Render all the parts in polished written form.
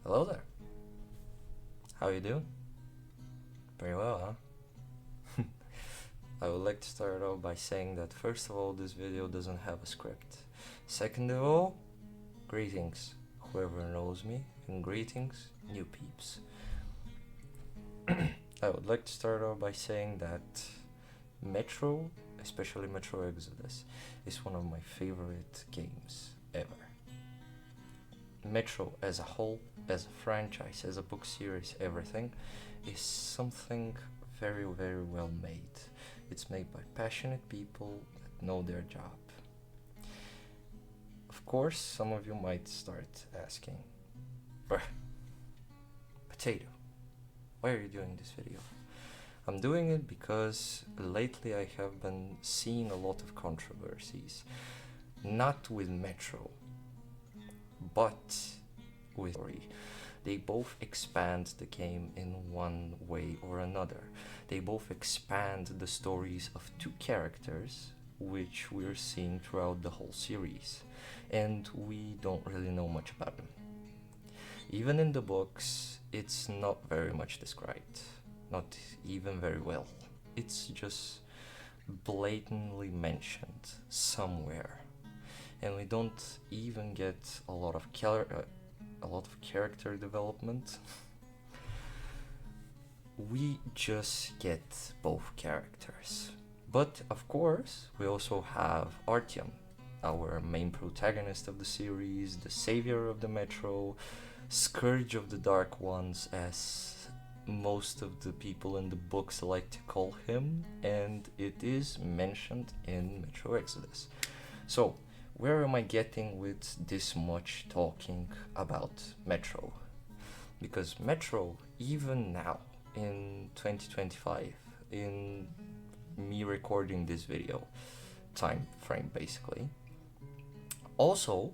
Hello there. How you doing? Very well, huh? I would like to start off by saying that first of all, this video doesn't have a script. Second of all, greetings, whoever knows me, and greetings, new peeps. I would like to start off by saying that Metro, especially Metro Exodus, is one of my favorite games ever. Metro as a whole, as a franchise, as a book series, everything is something very, very well made. It's made by passionate people that know their job. Of course, some of you might start asking, bruh, Potato, why are you doing this video? I'm doing it because lately I have been seeing a lot of controversies, not with Metro, but with story. They both expand the game in one way or another. They both expand the stories of two characters, which we're seeing throughout the whole series, and we don't really know much about them. Even in the books, it's not very much described, not even very well. It's just blatantly mentioned somewhere, and we don't even get a lot of character development. We just get both characters. But of course, we also have Artyom, our main protagonist of the series, the savior of the Metro, Scourge of the Dark Ones, as most of the people in the books like to call him, and it is mentioned in Metro Exodus. So, where am I getting with this much talking about Metro? Because Metro, even now, in 2025, in me recording this video, time frame basically, also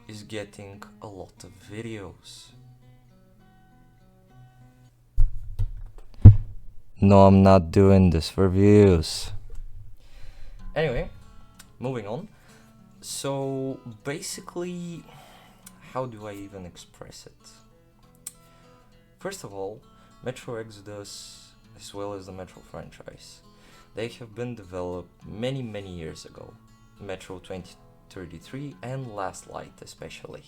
is getting a lot of videos. No, I'm not doing this for views. Anyway, moving on. So basically, how do I even express it? First of all, Metro Exodus, as well as the Metro franchise, they have been developed many, many years ago. Metro 2033 and Last Light especially.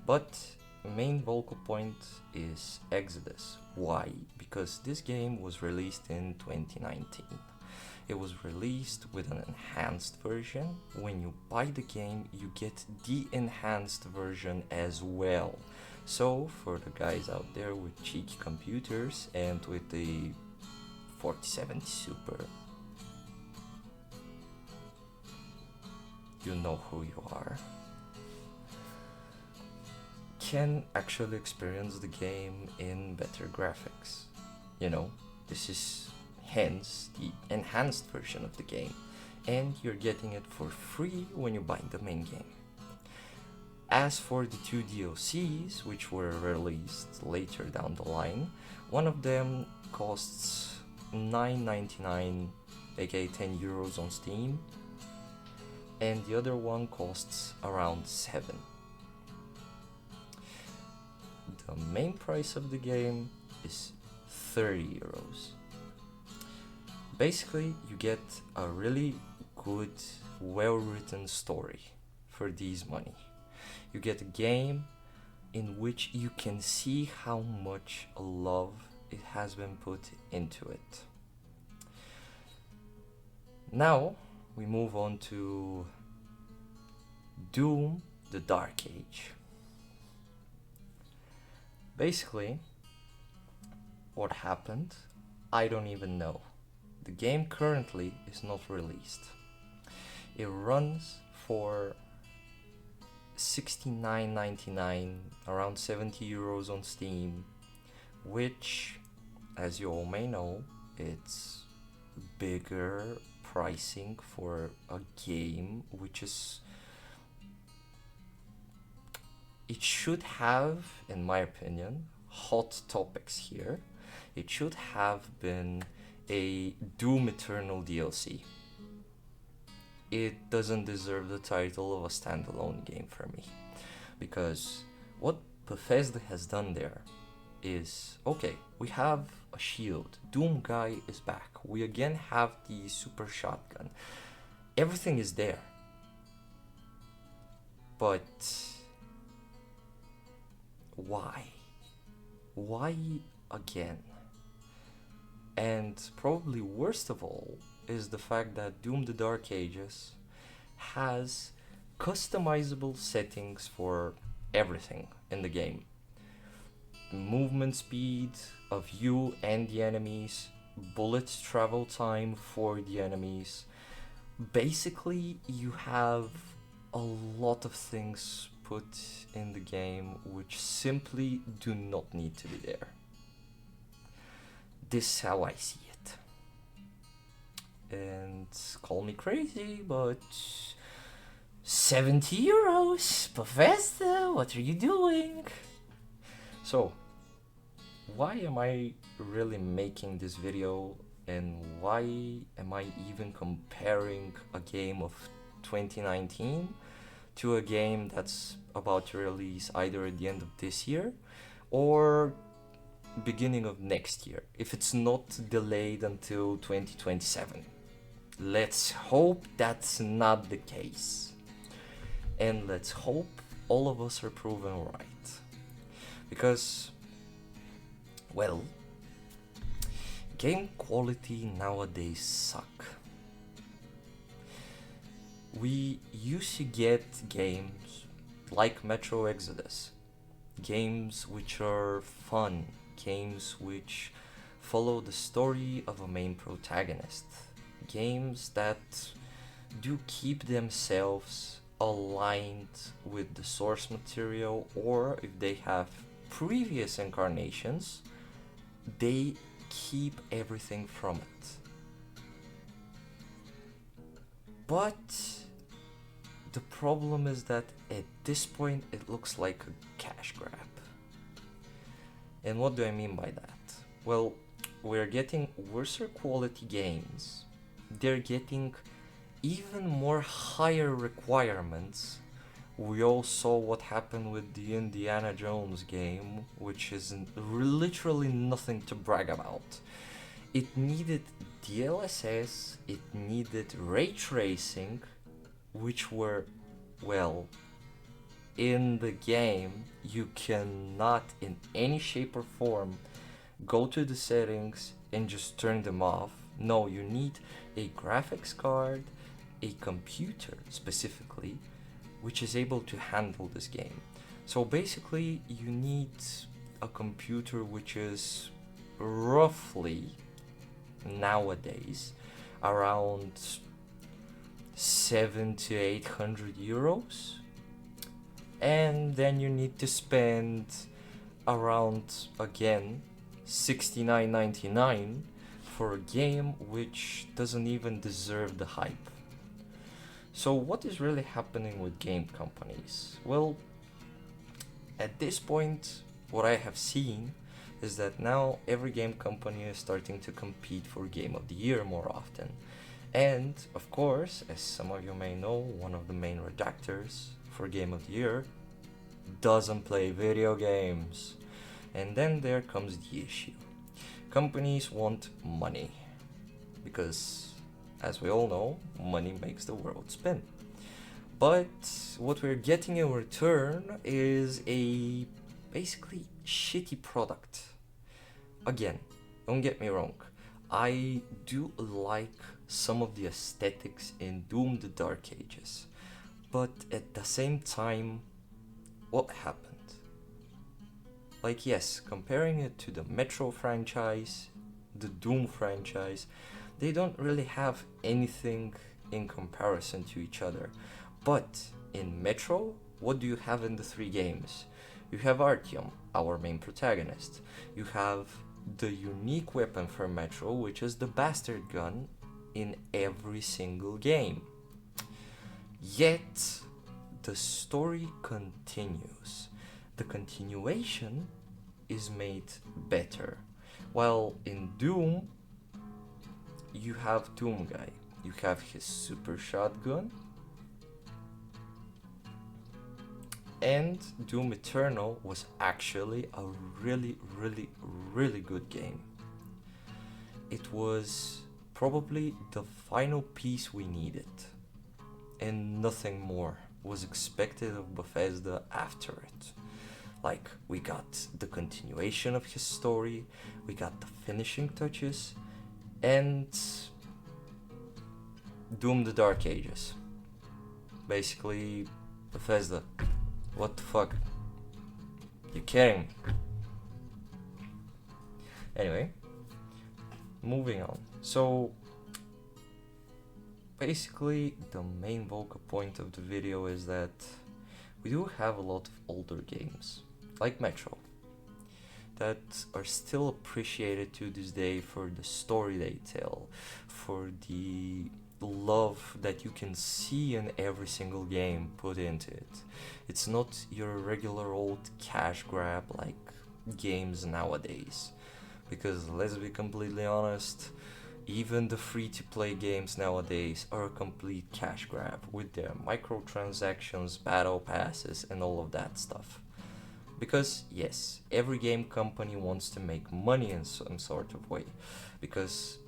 But main vocal point is Exodus. Why? Because this game was released in 2019. It was released with an enhanced version. When you buy the game, you get the enhanced version as well. So, for the guys out there with cheeky computers and with the 4070 Super, you know who you are, can actually experience the game in better graphics. You know, this is hence the enhanced version of the game, and you're getting it for free when you buy the main game. As for the two DLCs, which were released later down the line, one of them costs €9.99, aka €10 on Steam, and the other one costs around 7. The main price of the game is €30. Basically, you get a really good, well-written story for these money. You get a game in which you can see how much love it has been put into it. Now, we move on to Doom: The Dark Age. Basically, what happened, I don't even know. The game currently is not released. It runs for €69.99, around €70 on Steam, which, as you all may know, it's bigger pricing for a game which is, it should have, in my opinion, hot topics here. It should have been a Doom Eternal DLC. It doesn't deserve the title of a standalone game for me, because what Bethesda has done there is, okay, we have a shield. Doom Guy is back. We again have the super shotgun. Everything is there. But why? Why again? And probably worst of all is the fact that Doom the Dark Ages has customizable settings for everything in the game. Movement speed of you and the enemies, bullet travel time for the enemies. Basically, you have a lot of things put in the game which simply do not need to be there. This is how I see it. And call me crazy, but 70 euros, Bethesda, what are you doing? So, why am I really making this video, and why am I even comparing a game of 2019 to a game that's about to release either at the end of this year or beginning of next year, if it's not delayed until 2027. Let's hope that's not the case. And let's hope all of us are proven right. Because, well, game quality nowadays suck. We used to get games like Metro Exodus, games which are fun, games which follow the story of a main protagonist, games that do keep themselves aligned with the source material, or if they have previous incarnations, they keep everything from it. But the problem is that at this point it looks like a cash grab. And what do I mean by that? Well, we're getting worse quality games. They're getting even more higher requirements. We all saw what happened with the Indiana Jones game, which is literally nothing to brag about. It needed DLSS, it needed ray tracing, which were, well, in the game you cannot in any shape or form go to the settings and just turn them off. No, you need a graphics card, a computer specifically, which is able to handle this game. So basically you need a computer which is roughly nowadays around 700 to 800 euros, and then you need to spend around again 69.99 for a game which doesn't even deserve the hype. So what is really happening with game companies? Well, at this point, what I have seen is that now every game company is starting to compete for Game of the Year more often. And, of course, as some of you may know, one of the main redactors for Game of the Year doesn't play video games. And then there comes the issue. Companies want money. Because, as we all know, money makes the world spin. But what we're getting in return is a basically shitty product. Again, don't get me wrong, I do like some of the aesthetics in Doom the Dark Ages, but at the same time, what happened? Like, yes, comparing it to the Metro franchise, the Doom franchise, they don't really have anything in comparison to each other. But in Metro, what do you have in the three games? You have Artyom, our main protagonist. You have the unique weapon for Metro, which is the Bastard Gun, in every single game. Yet, the story continues. The continuation is made better. While in Doom, you have Doom Guy. You have his super shotgun, And Doom Eternal was actually a really, really, really good game. It was probably the final piece we needed, and nothing more was expected of Bethesda after it. Like, we got the continuation of his story, we got the finishing touches, and Doom the Dark Ages. Basically, Bethesda, what the fuck? You kidding me? Anyway, moving on. So, basically, the main vocal point of the video is that we do have a lot of older games, like Metro, that are still appreciated to this day for the story they tell, for the love that you can see in every single game put into it. It's not your regular old cash grab like games nowadays, because let's be completely honest, even the free-to-play games nowadays are a complete cash grab with their microtransactions, battle passes, and all of that stuff. Because yes, every game company wants to make money in some sort of way, because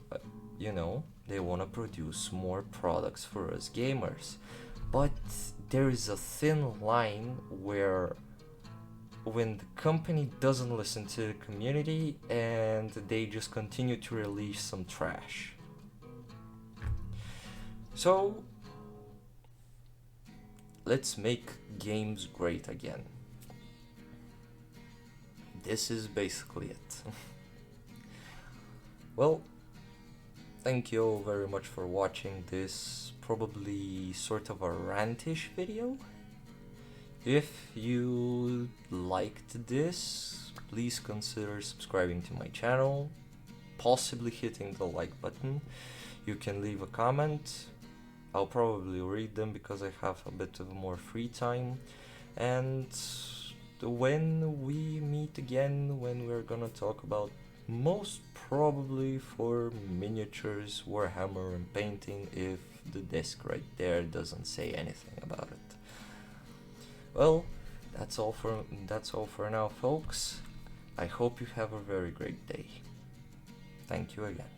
they want to produce more products for us gamers. But there is a thin line where when the company doesn't listen to the community and they just continue to release some trash. So let's make games great again. This is basically it. Well, thank you all very much for watching this probably sort of a rantish video. If you liked this, please consider subscribing to my channel, possibly hitting the like button. You can leave a comment. I'll probably read them because I have a bit of more free time. And when we meet again, when we're gonna talk about most probably for miniatures, Warhammer, and painting, if the disc right there doesn't say anything about it. Well, that's all for now, folks. I hope you have a very great day. Thank you again.